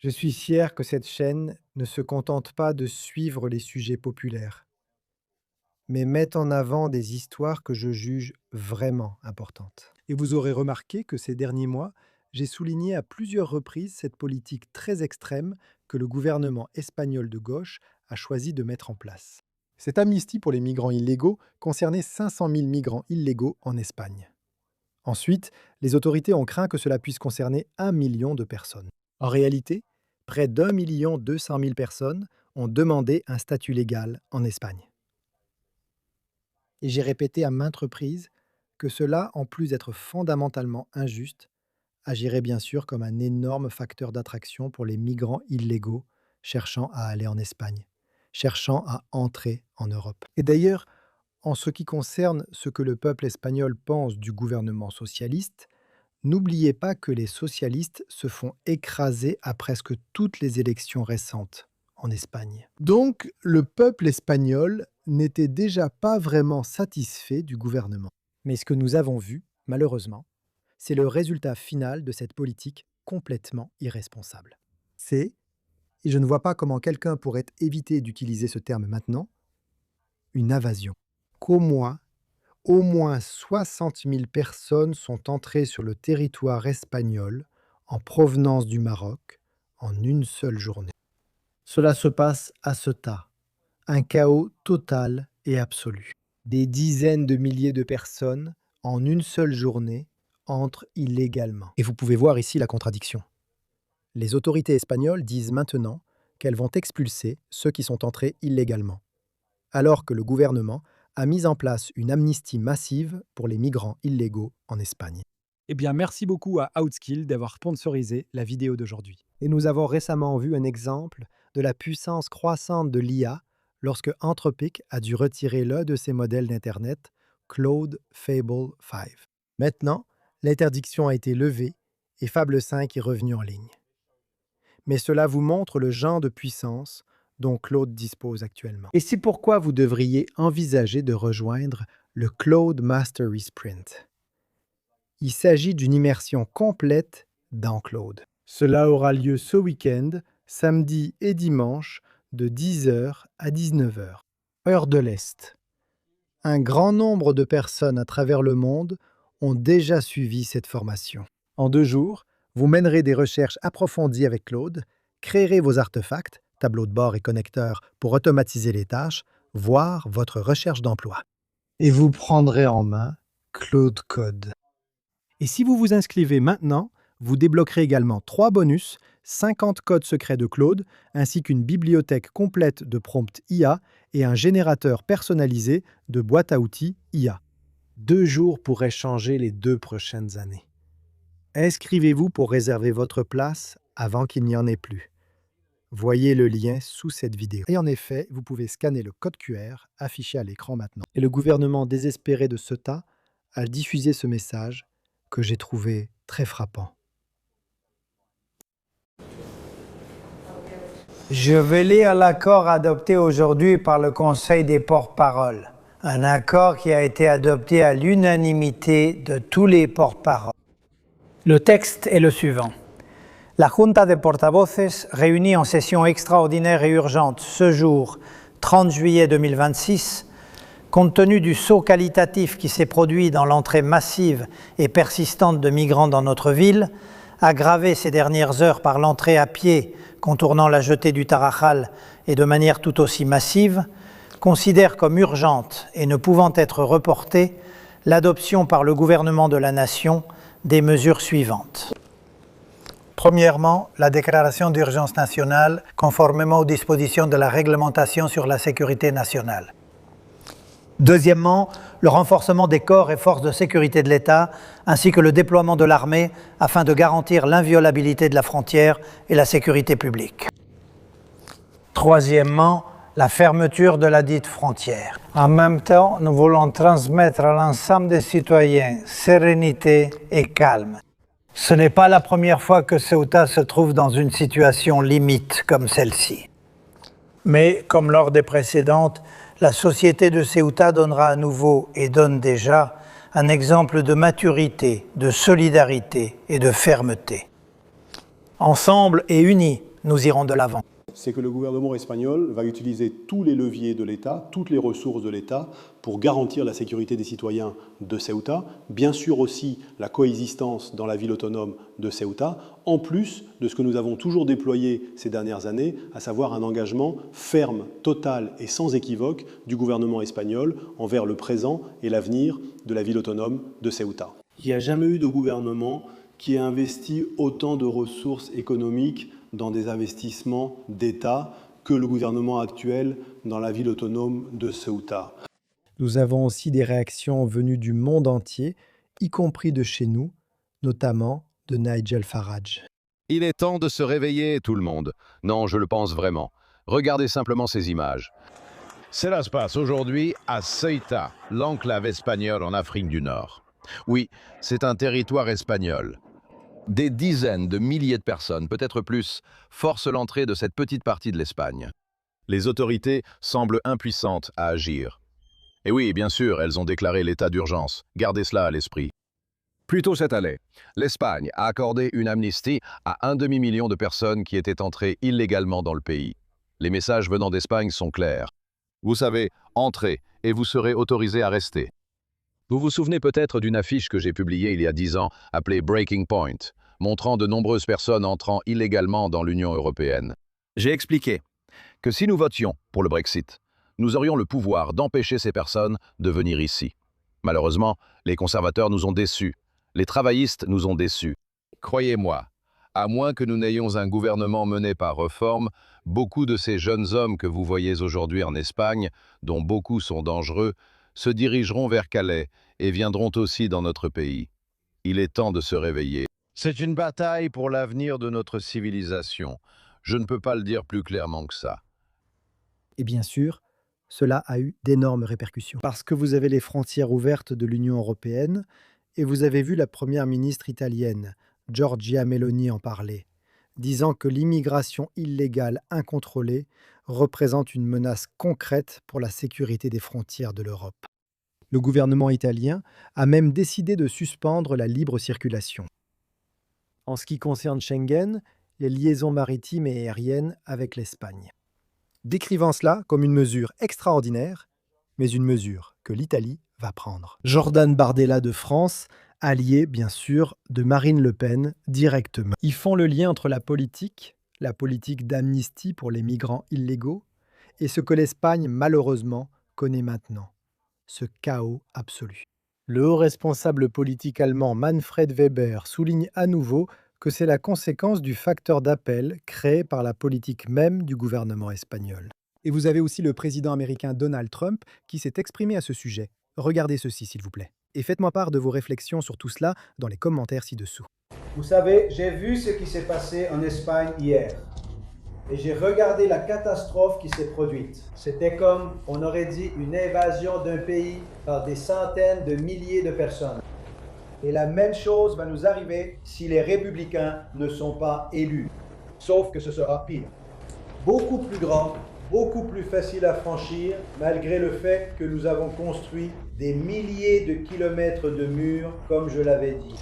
Je suis fier que cette chaîne ne se contente pas de suivre les sujets populaires, mais met en avant des histoires que je juge vraiment importantes. Et vous aurez remarqué que ces derniers mois, j'ai souligné à plusieurs reprises cette politique très extrême que le gouvernement espagnol de gauche a choisi de mettre en place. Cette amnistie pour les migrants illégaux concernait 500 000 migrants illégaux en Espagne. Ensuite, les autorités ont craint que cela puisse concerner 1 million de personnes. En réalité, près d'1,2 million personnes ont demandé un statut légal en Espagne. Et j'ai répété à maintes reprises que cela, en plus d'être fondamentalement injuste, agirait bien sûr comme un énorme facteur d'attraction pour les migrants illégaux cherchant à aller en Espagne, cherchant à entrer en Europe. Et d'ailleurs, en ce qui concerne ce que le peuple espagnol pense du gouvernement socialiste, n'oubliez pas que les socialistes se font écraser à presque toutes les élections récentes en Espagne. Donc, le peuple espagnol n'était déjà pas vraiment satisfait du gouvernement. Mais ce que nous avons vu, malheureusement, c'est le résultat final de cette politique complètement irresponsable. C'est, et je ne vois pas comment quelqu'un pourrait éviter d'utiliser ce terme maintenant, une invasion. Qu'au moins 60 000 personnes sont entrées sur le territoire espagnol en provenance du Maroc en une seule journée. Cela se passe à Ceuta, un chaos total et absolu. Des dizaines de milliers de personnes, en une seule journée, entrent illégalement. Et vous pouvez voir ici la contradiction. Les autorités espagnoles disent maintenant qu'elles vont expulser ceux qui sont entrés illégalement, alors que le gouvernement a mis en place une amnistie massive pour les migrants illégaux en Espagne. Eh bien, merci beaucoup à Outskill d'avoir sponsorisé la vidéo d'aujourd'hui. Et nous avons récemment vu un exemple de la puissance croissante de l'IA lorsque Anthropic a dû retirer l'un de ses modèles d'Internet, Claude Fable 5. Maintenant, l'interdiction a été levée et Fable 5 est revenu en ligne. Mais cela vous montre le genre de puissance dont Claude dispose actuellement. Et c'est pourquoi vous devriez envisager de rejoindre le Claude Mastery Sprint. Il s'agit d'une immersion complète dans Claude. Cela aura lieu ce week-end, samedi et dimanche, de 10h à 19h, heure de l'Est. Un grand nombre de personnes à travers le monde ont déjà suivi cette formation. En 2 jours, vous mènerez des recherches approfondies avec Claude, créerez vos artefacts, tableaux de bord et connecteurs pour automatiser les tâches, voire votre recherche d'emploi. Et vous prendrez en main Claude Code. Et si vous vous inscrivez maintenant, vous débloquerez également 3 bonus, 50 codes secrets de Claude, ainsi qu'une bibliothèque complète de prompts IA et un générateur personnalisé de boîtes à outils IA. 2 jours pourraient changer les 2 prochaines années. Inscrivez-vous pour réserver votre place avant qu'il n'y en ait plus. Voyez le lien sous cette vidéo. Et en effet, vous pouvez scanner le code QR affiché à l'écran maintenant. Et le gouvernement désespéré de Ceuta a diffusé ce message que j'ai trouvé très frappant. Je vais lire l'accord adopté aujourd'hui par le Conseil des porte-paroles. Un accord qui a été adopté à l'unanimité de tous les porte-paroles. Le texte est le suivant. La Junta de Portavoces, réunie en session extraordinaire et urgente ce jour, 30 juillet 2026, compte tenu du saut qualitatif qui s'est produit dans l'entrée massive et persistante de migrants dans notre ville, aggravé ces dernières heures par l'entrée à pied contournant la jetée du Tarajal et de manière tout aussi massive, considère comme urgente et ne pouvant être reportée l'adoption par le gouvernement de la nation des mesures suivantes. Premièrement, la déclaration d'urgence nationale conformément aux dispositions de la réglementation sur la sécurité nationale. Deuxièmement, le renforcement des corps et forces de sécurité de l'État, ainsi que le déploiement de l'armée afin de garantir l'inviolabilité de la frontière et la sécurité publique. Troisièmement, la fermeture de la dite frontière. En même temps, nous voulons transmettre à l'ensemble des citoyens sérénité et calme. Ce n'est pas la première fois que Ceuta se trouve dans une situation limite comme celle-ci. Mais, comme lors des précédentes, la société de Ceuta donnera à nouveau, et donne déjà, un exemple de maturité, de solidarité et de fermeté. Ensemble et unis, nous irons de l'avant. C'est que le gouvernement espagnol va utiliser tous les leviers de l'État, toutes les ressources de l'État pour garantir la sécurité des citoyens de Ceuta, bien sûr aussi la coexistence dans la ville autonome de Ceuta, en plus de ce que nous avons toujours déployé ces dernières années, à savoir un engagement ferme, total et sans équivoque du gouvernement espagnol envers le présent et l'avenir de la ville autonome de Ceuta. Il n'y a jamais eu de gouvernement qui ait investi autant de ressources économiques dans des investissements d'État que le gouvernement actuel dans la ville autonome de Ceuta. Nous avons aussi des réactions venues du monde entier, y compris de chez nous, notamment de Nigel Farage. Il est temps de se réveiller, tout le monde. Non, je le pense vraiment. Regardez simplement ces images. Cela se passe aujourd'hui à Ceuta, l'enclave espagnole en Afrique du Nord. Oui, c'est un territoire espagnol. Des dizaines de milliers de personnes, peut-être plus, forcent l'entrée de cette petite partie de l'Espagne. Les autorités semblent impuissantes à agir. Et oui, bien sûr, elles ont déclaré l'état d'urgence. Gardez cela à l'esprit. Plus tôt cette année, l'Espagne a accordé une amnistie à 1 demi-million de personnes qui étaient entrées illégalement dans le pays. Les messages venant d'Espagne sont clairs. Vous savez, entrez et vous serez autorisés à rester. Vous vous souvenez peut-être d'une affiche que j'ai publiée il y a 10 ans, appelée Breaking Point, montrant de nombreuses personnes entrant illégalement dans l'Union européenne. J'ai expliqué que si nous votions pour le Brexit, nous aurions le pouvoir d'empêcher ces personnes de venir ici. Malheureusement, les conservateurs nous ont déçus, les travaillistes nous ont déçus. Croyez-moi, à moins que nous n'ayons un gouvernement mené par réforme, beaucoup de ces jeunes hommes que vous voyez aujourd'hui en Espagne, dont beaucoup sont dangereux, se dirigeront vers Calais et viendront aussi dans notre pays. Il est temps de se réveiller. C'est une bataille pour l'avenir de notre civilisation. Je ne peux pas le dire plus clairement que ça. Et bien sûr, cela a eu d'énormes répercussions. Parce que vous avez les frontières ouvertes de l'Union européenne et vous avez vu la première ministre italienne, Giorgia Meloni, en parler, disant que l'immigration illégale incontrôlée représente une menace concrète pour la sécurité des frontières de l'Europe. Le gouvernement italien a même décidé de suspendre la libre circulation. En ce qui concerne Schengen, les liaisons maritimes et aériennes avec l'Espagne. Décrivant cela comme une mesure extraordinaire, mais une mesure que l'Italie va prendre. Jordan Bardella de France, allié bien sûr de Marine Le Pen directement. Ils font le lien entre la politique d'amnistie pour les migrants illégaux, et ce que l'Espagne malheureusement connaît maintenant, ce chaos absolu. Le haut responsable politique allemand Manfred Weber souligne à nouveau que c'est la conséquence du facteur d'appel créé par la politique même du gouvernement espagnol. Et vous avez aussi le président américain Donald Trump qui s'est exprimé à ce sujet. Regardez ceci s'il vous plaît. Et faites-moi part de vos réflexions sur tout cela dans les commentaires ci-dessous. Vous savez, j'ai vu ce qui s'est passé en Espagne hier. Et j'ai regardé la catastrophe qui s'est produite. C'était comme, on aurait dit, une invasion d'un pays par des centaines de milliers de personnes. Et la même chose va nous arriver si les républicains ne sont pas élus. Sauf que ce sera pire. Beaucoup plus grand, beaucoup plus facile à franchir, malgré le fait que nous avons construit des milliers de kilomètres de murs, comme je l'avais dit.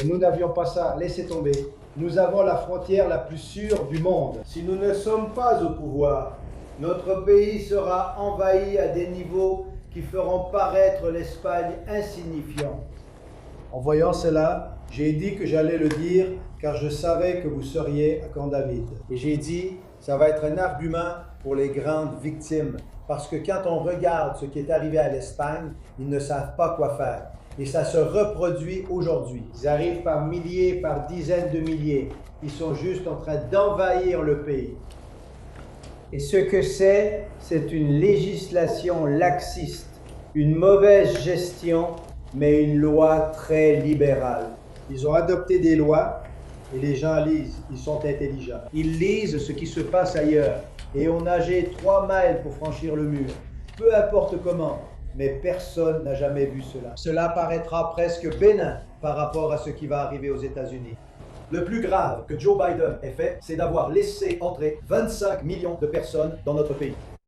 Et nous n'avions pas ça, laissez tomber. Nous avons la frontière la plus sûre du monde. Si nous ne sommes pas au pouvoir, notre pays sera envahi à des niveaux qui feront paraître l'Espagne insignifiant. En voyant cela, j'ai dit que j'allais le dire car je savais que vous seriez à Camp David. Et j'ai dit, ça va être un argument pour les grandes victimes. Parce que quand on regarde ce qui est arrivé à l'Espagne, ils ne savent pas quoi faire. Et ça se reproduit aujourd'hui. Ils arrivent par milliers, par dizaines de milliers. Ils sont juste en train d'envahir le pays. Et ce que c'est une législation laxiste, une mauvaise gestion, mais une loi très libérale. Ils ont adopté des lois et les gens lisent. Ils sont intelligents. Ils lisent ce qui se passe ailleurs et ont nagé 3 miles pour franchir le mur. Peu importe comment. Mais personne n'a jamais vu cela. Cela paraîtra presque bénin par rapport à ce qui va arriver aux États-Unis. Le plus grave que Joe Biden ait fait, c'est d'avoir laissé entrer 25 millions de personnes dans notre pays.